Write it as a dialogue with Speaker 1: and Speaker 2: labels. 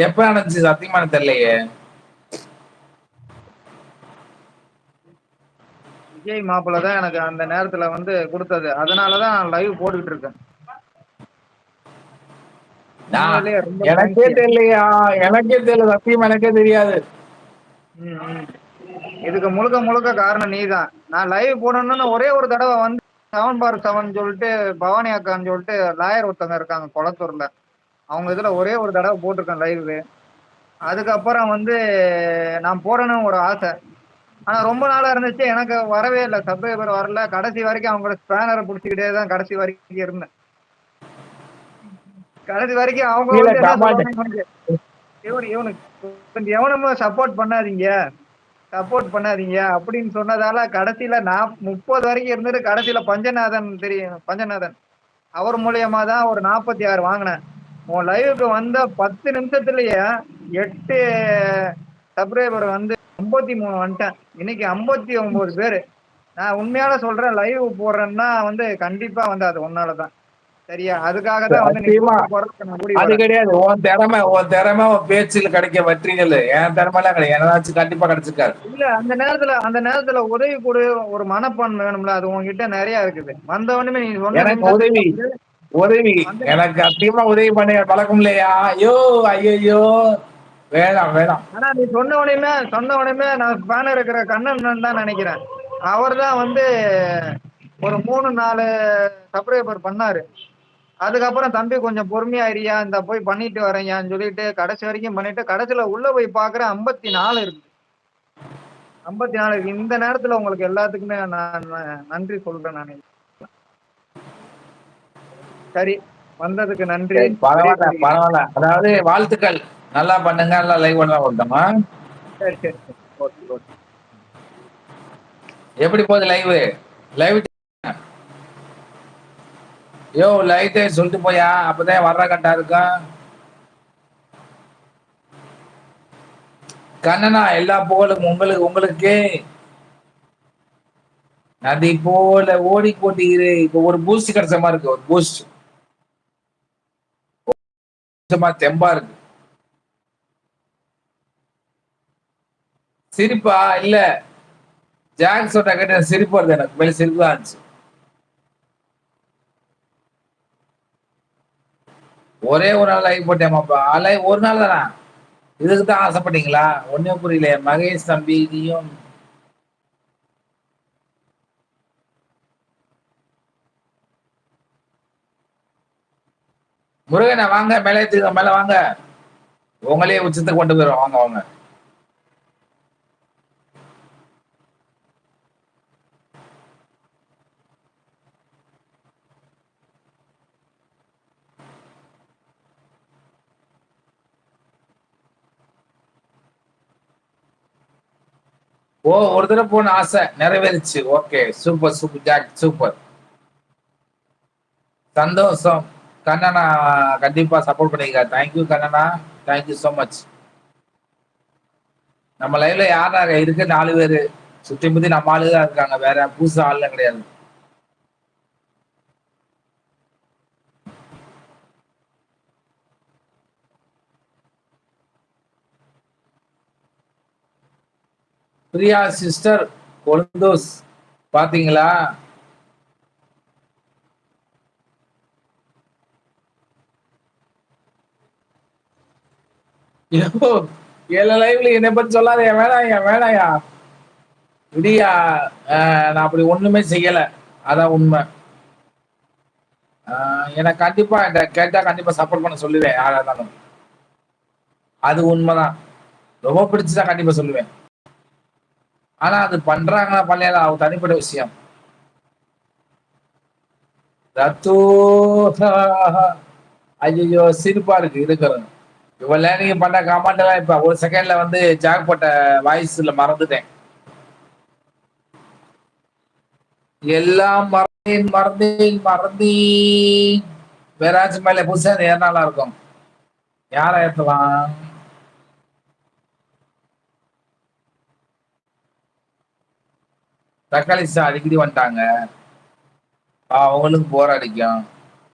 Speaker 1: எப்ப நடந்துச்சு சத்தியமா எனக்கு தெரியலையே.
Speaker 2: விஜய் மாப்பிள்ள தான் எனக்கு அந்த நேரத்துல வந்து கொடுத்தது. அதனாலதான் லைவ் போட்டுக்கிட்டு இருக்கேன்.
Speaker 1: நான்
Speaker 2: உண்மையிலேயே ரொம்ப
Speaker 1: எனக்கே
Speaker 2: தேங்க்ஸ்.
Speaker 1: தெரியலையா, எனக்கே தெரியல, சத்தியமா எனக்கே தெரியாது.
Speaker 2: இதுக்கு முழுக்க முழுக்க காரணம் நீதான். நான் லைவ் போடணும்னு ஒரே ஒரு தடவை வந்து 7/7 சொல்லிட்டு பவானி அக்கான்னு சொல்லிட்டு லாயர் ஒருத்தவங்க இருக்காங்க குளத்தூர்ல. அவங்க இதுல ஒரே ஒரு தடவை போட்டிருக்கேன் லைவ். அதுக்கப்புறம் வந்து நான் போடணும்னு ஒரு ஆசை. ஆனா ரொம்ப நாளா இருந்துச்சு, எனக்கு வரவே இல்லை, சப்ஸ்கிரைபர் வரல. கடைசி வரைக்கும் அவங்களோட ஸ்பேனரை பிடிச்சிக்கிட்டே தான் கடைசி வரைக்கும் இருந்தேன். கடைசி வரைக்கும் அவங்க
Speaker 1: கீழே
Speaker 2: வந்து என்ன
Speaker 1: கமெண்ட்
Speaker 2: சொல்லுவாங்க, இவனுக்கு எவனும் சப்போர்ட் பண்ணாதீங்க அப்படின்னு சொன்னதால கடைசியில நான் 30 வரைக்கும் இருந்துட்டு கடைசியில பஞ்சநாதன் தெரியும், பஞ்சநாதன் அவர் மூலியமா தான் ஒரு 46 வாங்கினேன். உன் லைவுக்கு வந்த 10 நிமிஷத்துலயே 8 சப்ஸ்கிரைபர் வந்து 53 வந்துட்டேன். இன்னைக்கு 59 பேரு. நான் உண்மையால சொல்றேன், லைவ் போடுறேன்னா வந்து கண்டிப்பா வந்து அது உன்னாலதான். சரியா? அதுக்காக தான் வந்து நீ
Speaker 1: சத்தியமா
Speaker 2: கூட்டு போறதுக்கு நான் ஓடி
Speaker 1: அது
Speaker 2: வரேன்.
Speaker 1: கிடையாது. உன் திறமை உன் பேச்சில் கிடைக்க வெற்றிகள். என் திறமை எல்லாம் கிடையாது. ஏதாச்சும் கண்டிப்பா கிடைச்சிருக்காரு.
Speaker 2: இல்ல அந்த நேரத்துல உதவி கொடு, ஒரு மனப்பான்மை வேணும்ல. அது உன்கிட்ட நிறைய இருக்குது. வந்தவனுமே நீ சொன்ன
Speaker 1: எனக்கு
Speaker 2: நிமிஷத்துக்கு
Speaker 1: உதவி
Speaker 2: வந்து
Speaker 1: உதவி
Speaker 2: வந்து
Speaker 1: எனக்கு அதிகமா உதவி பண்ண பழக்கம் இல்லையா? ஐயோ ஐயோ, வேணாம் வேணாம்.
Speaker 2: ஆனா நீ சொன்ன உடனே நான் பேனர் இருக்கிற கண்ணன் தான் நினைக்கிறேன். அவர் தான் வந்து ஒரு 3-4 சப்ஸ்கிரைபர் பண்ணாரு. அதுக்கப்புறம் தம்பி கொஞ்சம் பொறுமையா இந்த போய் பண்ணிட்டு வரேன்யான்னு சொல்லிட்டு கடைசி வரைக்கும் பண்ணிட்டு கடைசியில உள்ள போய் பாக்குறேன் 54 இருக்கு. 54 இருக்கு. இந்த நேரத்துல உங்களுக்கு எல்லாத்துக்குமே நான் நன்றி சொல்றேன். நான் சரி, வந்ததுக்கு நன்றி.
Speaker 1: சரி, பரவாயில்ல
Speaker 2: விடைபெறுகிறேன்.
Speaker 1: பரவாயில்ல. அதாவது வாழ்த்துக்கள். நல்லா பண்ணுங்க, நல்லா லைவ் எல்லாம் விட்டோமா.
Speaker 2: சரி சரி சரி. Okay okay.
Speaker 1: எப்படி போகுது லைவ்? லைவ் யோ லைட்டே சொல்லிட்டு போயா, அப்பதான் வர்ற கண்டா இருக்கும். கண்ணனா, எல்லா புகழும் உங்களுக்கு. உங்களுக்கே நதி போல ஓடி போட்டிரு. இப்ப ஒரு பூஸ்ட் கிடைச்ச மாதிரி இருக்கு. ஒரு பூஸ்ட் தெம்பா இருக்கு. சிரிப்பா இல்ல, ஜாக் சொன்ன கேட்ட சிரிப்பு வருது. எனக்கு மேல சிரிப்பு தான் இருந்துச்சு. ஒரே ஒரு நாள் லைவ் போட்டேமாப்பா. லைவ் ஒரு நாள் தானா? இதுக்கு தான் ஆசைப்பட்டீங்களா? ஒன்னே புரியல மகேஷ் தம்பி. நீயும் முருகனை வாங்க, மேலே மேல வாங்க. உங்களே உச்சத்துக்கு கொண்டு போயிடும். வாங்க வாங்க. ஓ, ஒரு தடவை போன ஆசை நிறைவேறிச்சு. ஓகே, சூப்பர் சூப்பர் ஜாக், சூப்பர், சந்தோஷம். கண்ணனா கண்டிப்பா சப்போர்ட் பண்ணிக்க. தேங்க்யூ கண்ணனா, தேங்க்யூ சோ மச். நம்ம லைவ்ல யார் இருக்கு? 4 பேரு சுத்தி முத்தி நம்ம ஆளுதான் இருக்காங்க. வேற புதுசு ஆளுலாம் கிடையாது. பிரியா சிஸ்டர் கொழுந்தோஸ், பாத்தீங்களா? ஐயோ, எல்லா லைவ்ல என்னை பத்தி சொல்லாத. வேணாயா வேணாயா, விடியா. நான் அப்படி ஒண்ணுமே செய்யல. அதான் உண்மை. எனக்கு கண்டிப்பா இந்த கேட்டா கண்டிப்பா சப்போர்ட் பண்ண சொல்லுவேன், யாரா இருந்தாலும். அது உண்மைதான். ரொம்ப பிடிச்சுதான் கண்டிப்பா சொல்லுவேன். ஆனா அது பண்றாங்களா பண்ணல, அவங்க தனிப்பட்ட விஷயம். ரத்து. ஐயோ, சிரிப்பா இருக்கு இருக்கிறது. இவ்வளவு நீங்க பண்ண கமெண்ட் எல்லாம் இப்ப ஒரு செகண்ட்ல வந்து ஜாக் போட்ட வாய்ஸ்ல மறந்துட்டேன். எல்லாம் மறந்தேன் மறந்தேன் மறந்தேன். வேறாச்சும் மேல புதுசா ஏறினாலா இருக்கும். யார ஏத்தலாம்? தக்காளி சார் அடிக்கடி வந்துட்டாங்க. அவங்களுக்கு போர் அடிக்கும்.